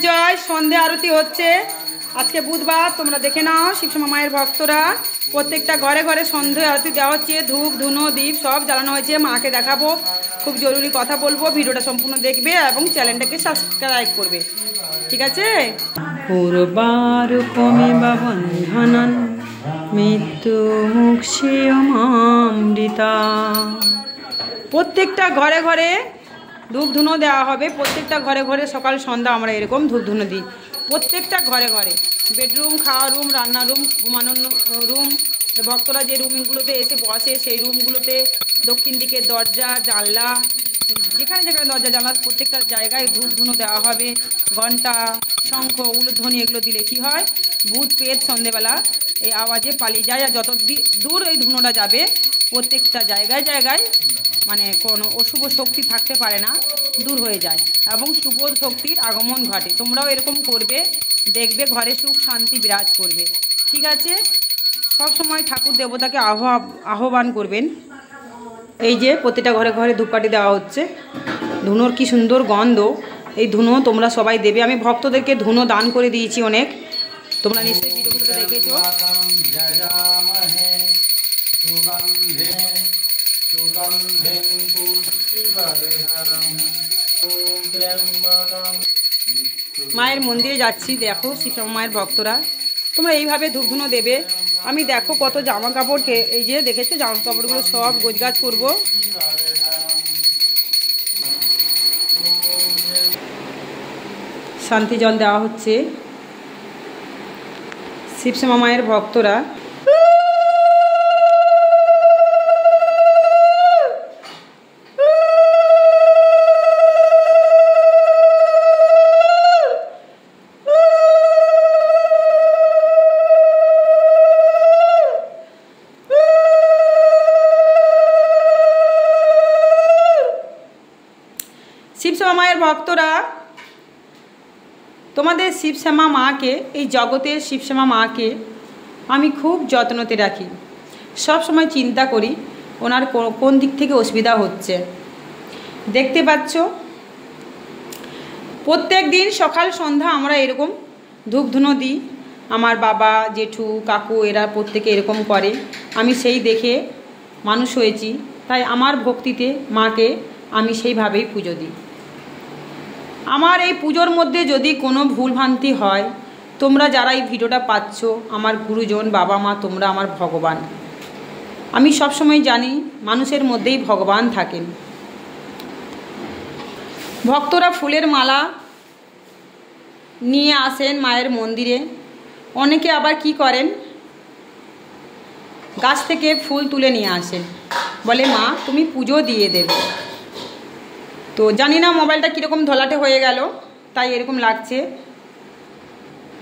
জয়। সন্ধে আরতি হচ্ছে আজকে বুধবার, তোমরা দেখে নাও। শিবশ্যামা মায়ের ভক্তরা প্রত্যেকটা ঘরে ঘরে সন্ধে আরতি দেওয়া হচ্ছে, ধূপ ধুনো দ্বীপ সব জ্বালানো হয়েছে। মাকে দেখাবো, খুব জরুরি কথা বলবো, ভিডিওটা সম্পূর্ণ দেখবে এবং চ্যানেলটাকে সাবস্ক্রাইব করবে, ঠিক আছে? পূর্বারূপমেব বন্ধনন মৃত্যু মুক্ষেয়মামৃতা। প্রত্যেকটা ঘরে ঘরে ধূপ ধুনো দেওয়া হবে। প্রত্যেকটা ঘরে ঘরে সকাল সন্ধ্যা আমরা এরকম ধূপ ধুনো দিই, প্রত্যেকটা ঘরে ঘরে। বেডরুম, খাওয়া রুম, রান্না রুম, ঘুমানোর রুম, ভক্তরা যে রুমগুলোতে এসে বসে সেই রুমগুলোতে দক্ষিণ দিকে দরজা জানলা, যেখানে যেখানে দরজা জানলা প্রত্যেকটা জায়গায় ধূপ ধুনো দেওয়া হবে। ঘণ্টা, শঙ্খ, উলুধ্বনি এগুলো দিলে কী হয়, ভূত পেট সন্ধেবেলা এই আওয়াজে পালিয়ে যায়। আর যত দূর এই ধুনোটা যাবে প্রত্যেকটা জায়গায় জায়গায় মানে কোনো অশুভ শক্তি থাকতে পারে না, দূর হয়ে যায় এবং শুভ শক্তির আগমন ঘটে। তোমরাও এরকম করবে, দেখবে ঘরে সুখ শান্তি বিরাজ করবে, ঠিক আছে? সব সময় ঠাকুর দেবতাকে আহ্বান করবেন। এই যে প্রতিটা ঘরে ঘরে ধূপকাঠি দেওয়া হচ্ছে, ধুনোর কি সুন্দর গন্ধ। এই ধুনো তোমরা সবাই দেবে। আমি ভক্তদেরকে ধুনো দান করে দিয়েছি অনেক, তোমরা নিশ্চয়ই ভিডিওগুলোতে দেখেছো। মায়ের মন্দিরে যাচ্ছি, দেখো শিবশ্যামা মায়ের ভক্তরা তোমরা এইভাবে ধূপধুনো দেবে। আমি দেখো কত জামা কাপড়কে, এই যে দেখেছো জামা কাপড়গুলো সব গোছগাছ করবো। শান্তি জল দেওয়া হচ্ছে। শিবশ্যামা মায়ের ভক্তরা শিবশ্যামা মায়ের ভক্তরা তোমাদের শিবশ্যামা মাকে, এই জগতের শিবশ্যামা মাকে আমি খুব যত্নতে রাখি। সব সময় চিন্তা করি ওনার কোন দিক থেকে অসুবিধা হচ্ছে। দেখতে পাচ্ছ প্রত্যেক দিন সকাল সন্ধ্যা আমরা এরকম ধূপ ধুনো দিই। আমার বাবা, জেঠু, কাকু এরা প্রত্যেকে এরকম করে। আমি সেই দেখে মানুষ হয়েছি, তাই আমার ভক্তিতে মাকে আমি সেইভাবেই পুজো দিই। আমার এই পুজোর মধ্যে যদি কোনো ভুলভ্রান্তি হয়, তোমরা যারা এই ভিডিওটা পাচ্ছ আমার গুরুজন, বাবা মা, তোমরা আমার ভগবান। আমি সবসময় জানি মানুষের মধ্যেই ভগবান থাকেন। ভক্তরা ফুলের মালা নিয়ে আসেন মায়ের মন্দিরে। অনেকে আবার কি করেন, গাছ থেকে ফুল তুলে নিয়ে আসেন, বলে মা তুমি পুজো দিয়ে দেবে। তো জানি না মোবাইলটা কীরকম ধলাটে হয়ে গেল, তাই এরকম লাগছে।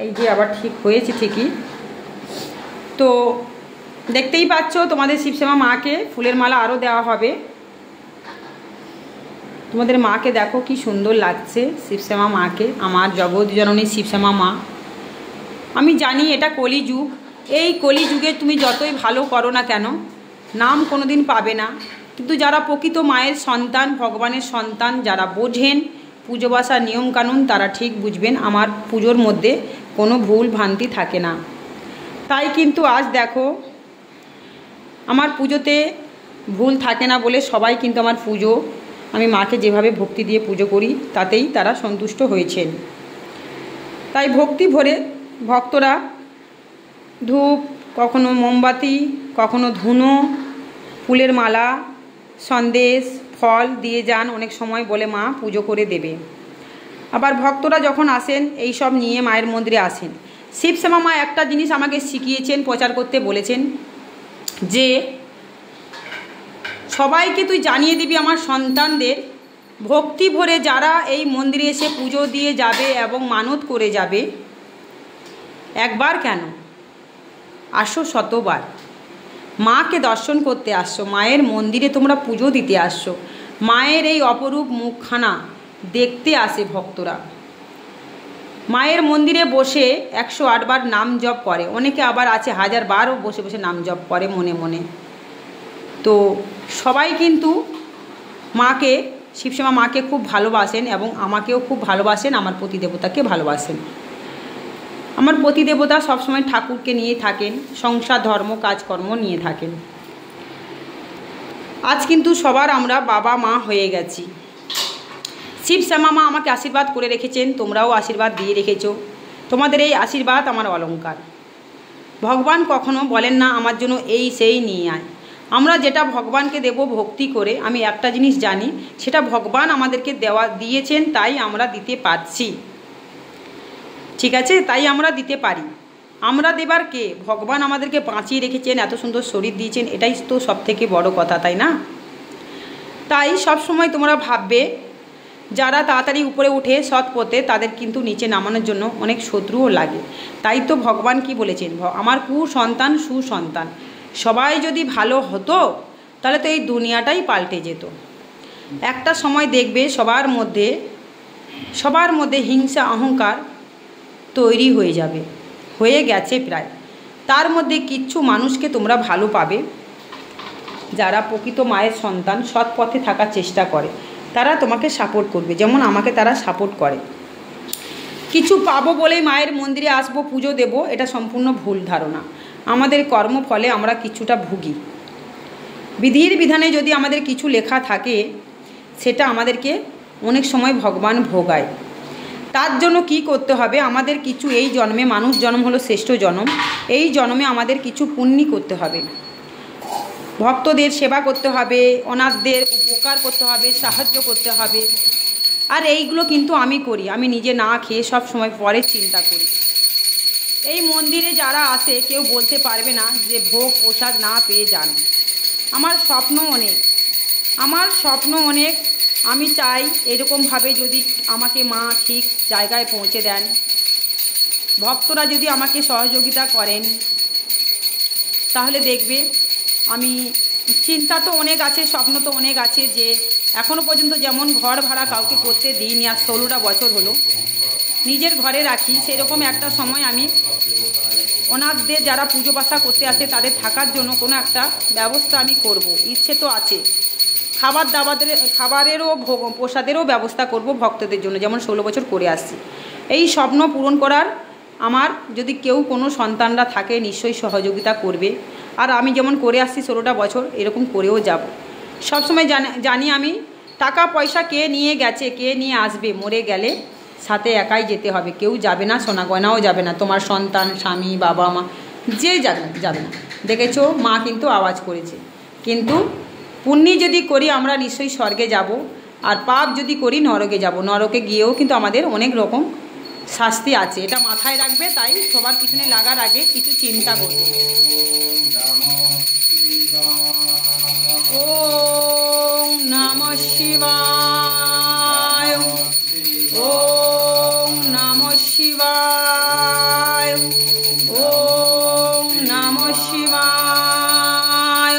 এই যে আবার ঠিক হয়েছে ঠিকই। তো দেখতেই পাচ্ছ তোমাদের শিবশ্যামা মাকে ফুলের মালা আরও দেওয়া হবে। তোমাদের মাকে দেখো কি সুন্দর লাগছে, শিবশ্যামা মাকে, আমার জগৎ জননী শিবশ্যামা মা। আমি জানি এটা কলিযুগ, এই কলিযুগে তুমি যতই ভালো করো না কেন নাম কোনো দিন পাবে না। কিন্তু যারা প্রকৃত মায়ের সন্তান, ভগবানের সন্তান, যারা বোঝেন পুজো বাসার নিয়মকানুন, তারা ঠিক বুঝবেন আমার পুজোর মধ্যে কোনো ভুল ভ্রান্তি থাকে না। তাই কিন্তু আজ দেখো আমার পুজোতে ভুল থাকে না বলে সবাই কিন্তু আমার পুজো, আমি মাকে যেভাবে ভক্তি দিয়ে পুজো করি তাতেই তারা সন্তুষ্ট হয়েছেন। তাই ভক্তি ভরে ভক্তরা ধূপ, কখনো মোমবাতি, কখনো ধুনো, ফুলের মালা, সন্দেশ, ফল দিয়ে যান। অনেক সময় বলে মা পুজো করে দেবে। আবার ভক্তরা যখন আসেন এই সব নিয়ে মায়ের মন্দিরে আসেন। শিবশ্যামা মা একটা জিনিস আমাকে শিখিয়েছেন, প্রচার করতে বলেছেন যে সবাইকে তুই জানিয়ে দিবি আমার সন্তানদের, ভক্তি ভরে যারা এই মন্দিরে এসে পুজো দিয়ে যাবে এবং মানত করে যাবে, একবার কেন আসো শতবার। মাকে দর্শন করতে আসছো, মায়ের মন্দিরে তোমরা পুজো দিতে আসছো, মায়ের এই অপরূপ মুখখানা দেখতে আসে ভক্তরা। মায়ের মন্দিরে বসে 108 বার নাম জপ করে, অনেকে আবার আছে 1000 বারও বসে বসে নাম জপ করে মনে মনে। তো সবাই কিন্তু মাকে শিবশ্যামা মাকে খুব ভালোবাসেন এবং আমাকেও খুব ভালোবাসেন, আমার পতিদেবতাকে ভালোবাসেন। আমার পতিদেবতা সবসময় ঠাকুরকে নিয়ে থাকেন, সংসার ধর্ম কাজকর্ম নিয়ে থাকেন। আজ কিন্তু সবার আমরা বাবা মা হয়ে গেছি। শিবশ্যামা মা আমাকে আশীর্বাদ করে রেখেছেন, তোমরাও আশীর্বাদ দিয়ে রেখেছো। তোমাদের এই আশীর্বাদ আমার অলংকার। ভগবান কখনো বলেন না আমার জন্য এই সেই নিয়ে আয়। আমরা যেটা ভগবানকে দেব ভক্তি করে, আমি একটা জিনিস জানি, সেটা ভগবান আমাদেরকে দিয়েছেন, তাই আমরা দিতে পারছি। ঠিক আছে, তাই আমরা দিতে পারি। আমরা দেবার কে? ভগবান আমাদেরকে বাঁচিয়ে রেখেছেন, এত সুন্দর শরীর দিয়েছেন, এটাই তো সব থেকে বড় কথা, তাই না? তাই সব সময় তোমরা ভাববে, যারা তাড়াতাড়ি উপরে উঠে সৎ পথে, তাদের কিন্তু নিচে নামানোর জন্য অনেক শত্রুও লাগে। তাই তো ভগবান কি বলেছেন, আমার কুসন্তান সুসন্তান। সবাই যদি ভালো হতো তাহলে তো এই দুনিয়াটাই পাল্টে যেত। একটা সময় দেখবে সবার মধ্যে হিংসা অহংকার তৈরি হয়ে যাবে, হয়ে গেছে প্রায়। তার মধ্যে কিছু মানুষকে তোমরা ভালো পাবে, যারা প্রকৃত মায়ের সন্তান, সৎ পথে থাকার চেষ্টা করে, তারা তোমাকে সাপোর্ট করবে, যেমন আমাকে তারা সাপোর্ট করে। কিছু পাবো বলেই মায়ের মন্দিরে আসবো, পুজো দেব, এটা সম্পূর্ণ ভুল ধারণা। আমাদের কর্মফলে আমরা কিছুটা ভুগি। বিধির বিধানে যদি আমাদের কিছু লেখা থাকে, সেটা আমাদেরকে অনেক সময় ভগবান ভোগায়। তার জন্য কি করতে হবে, আমাদের কিছু এই জন্মে, মানুষ জন্ম হলো শ্রেষ্ঠ জন্ম, এই জন্মে আমাদের কিছু পুণ্য করতে হবে। ভক্তদের সেবা করতে হবে, অনাথদের উপকার করতে হবে, সাহায্য করতে হবে। আর এইগুলো কিন্তু আমি করি, আমি নিজে না খেয়ে সব সময় পরে চিন্তা করি। এই মন্দিরে যারা আসে কেউ বলতে পারবে না যে ভোগ প্রসাদ না পেয়ে যান। আমার স্বপ্ন অনেক। আমি চাই এরকমভাবে যদি আমাকে মা ঠিক জায়গায় পৌঁছে দেন, ভক্তরা যদি আমাকে সহযোগিতা করেন, তাহলে দেখবে আমি, চিন্তা তো অনেক আছে, স্বপ্ন তো অনেক আছে, যে এখনও পর্যন্ত যেমন ঘর ভাড়া কাউকে করতে দিইনি, আর 16টা বছর হলো নিজের ঘরে রাখি, সেরকম একটা সময় আমি অনাথদের যারা পুজো পাশা করতে আসে তাদের থাকার জন্য কোনো একটা ব্যবস্থা আমি করব। ইচ্ছে তো আছে, খাবারেরও প্রসাদেরও ব্যবস্থা করব ভক্তদের জন্য, যেমন 16 বছর করে আসছি। এই স্বপ্ন পূরণ করার আমার যদি কেউ কোনো সন্তানরা থাকে, নিশ্চয়ই সহযোগিতা করবে। আর আমি যেমন করে আসছি 16টা বছর, এরকম করেও যাব। সবসময় জানি আমি, টাকা পয়সা কে নিয়ে গেছে, কে নিয়ে আসবে, মরে গেলে সাথে একাই যেতে হবে, কেউ যাবে না, সোনা গয়নাও যাবে না, তোমার সন্তান, স্বামী, বাবা মা যে যাবে না। দেখেছো, মা কিন্তু আওয়াজ করেছে। কিন্তু পুণ্য যদি করি আমরা নিশ্চয়ই স্বর্গে যাব, আর পাপ যদি করি নরকে যাব। নরকে গিয়েও কিন্তু আমাদের অনেক রকম শাস্তি আছে, এটা মাথায় রাখবে। তাই সবার পিছনে লাগার আগে কিছু চিন্তা করবে। ওম নমঃ শিবায়, ওম নমঃ শিবায়, ওম নমঃ শিবায়।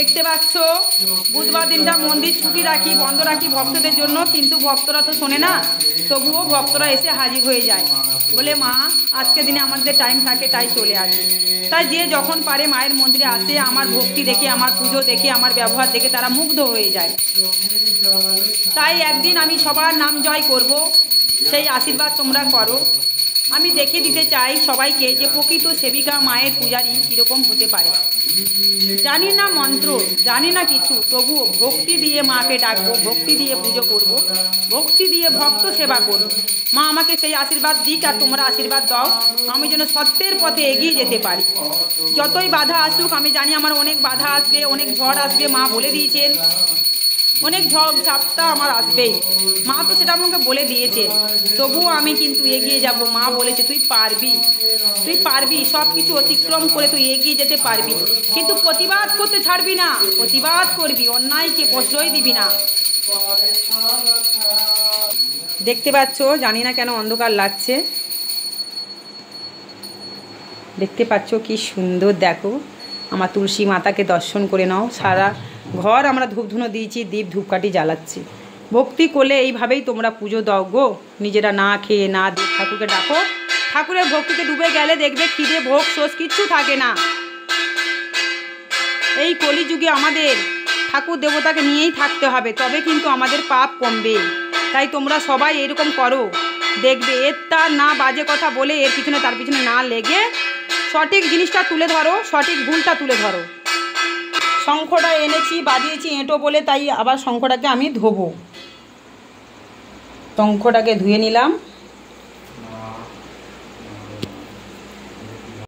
দেখতে পাচ্ছ, বুধবার দিনটা মন্দির ছুটি রাখি, বন্ধ রাখি ভক্তদের জন্য, কিন্তু ভক্তরা তো শোনে না। তবুও ভক্তরা এসে হাজির হয়ে যায়, বলে মা আজকে দিনে আমাদের টাইম থাকে, তাই চলে আসে। তাই যে যখন পারে মায়ের মন্দিরে আসে, আমার ভক্তি দেখে, আমার পুজো দেখে, আমার ব্যবহার দেখে তারা মুগ্ধ হয়ে যায়। তাই একদিন আমি সবার নাম জয় করব, সেই আশীর্বাদ তোমরা করো। আমি দেখে দিতে চাই সবাইকে যে প্রকৃত সেবিকা মায়ের পূজারী কীরকম হতে পারে। জানি না মন্ত্র, জানি না কিছু, তবুও ভক্তি দিয়ে মাকে ডাকবো, ভক্তি দিয়ে পুজো করব, ভক্তি দিয়ে ভক্ত সেবা করব। মা আমাকে সেই আশীর্বাদ দিক, আর তোমরা আশীর্বাদ দাও, আমি যেন সত্যের পথে এগিয়ে যেতে পারি। যতই বাধা আসুক, আমি জানি আমার অনেক বাধা আসবে, অনেক ঝড় আসবে, মা বলে দিয়েছেন অনেক ঝড় ঝাপটা আমার আসবেই, মা তো সেটা আমাকে বলে দিয়েছে। তবুও আমি কিন্তু এগিয়ে যাব। মা বলেছে তুই পারবি, সব কিছু অতিক্রম করে তুই এগিয়ে যেতে পারবি, কিন্তু প্রতিবাদ করতে ছাড়বি না, প্রতিবাদ করবি, অন্যায়কে প্রশ্রয় দিবি না। দেখতে পাচ্ছ, জানি না কেন অন্ধকার লাগছে, দেখতে পাচ্ছ কি সুন্দর, দেখো আমার তুলসী মাতাকে দর্শন করে নাও। সারা ঘর আমরা ধূপধুনো দিয়েছি, দীপ ধূপকাঠি জ্বালাচ্ছি। ভক্তি করলে এইভাবেই তোমরা পুজো দাও গো। নিজেরা না খেয়ে না দিয়ে ঠাকুরকে ডাকো। ঠাকুরের ভক্তিতে ডুবে গেলে দেখবে খিদে ভোগ শোষ কিচ্ছু থাকে না। এই কলিযুগে আমাদের ঠাকুর দেবতাকে নিয়েই থাকতে হবে, তবে কিন্তু আমাদের পাপ কমবে। তাই তোমরা সবাই এরকম করো, দেখবে এর তার না বাজে কথা বলে এর পিছনে তার পিছনে না লেগে সঠিক জিনিসটা তুলে ধরো, সঠিক ভুলটা তুলে ধরো। শঙ্খটা এনেছি, বাজিয়েছি এঁটো বলে, তাই আবার শঙ্খটাকে আমি ধোবো। শঙ্খটাকে ধুয়ে নিলাম।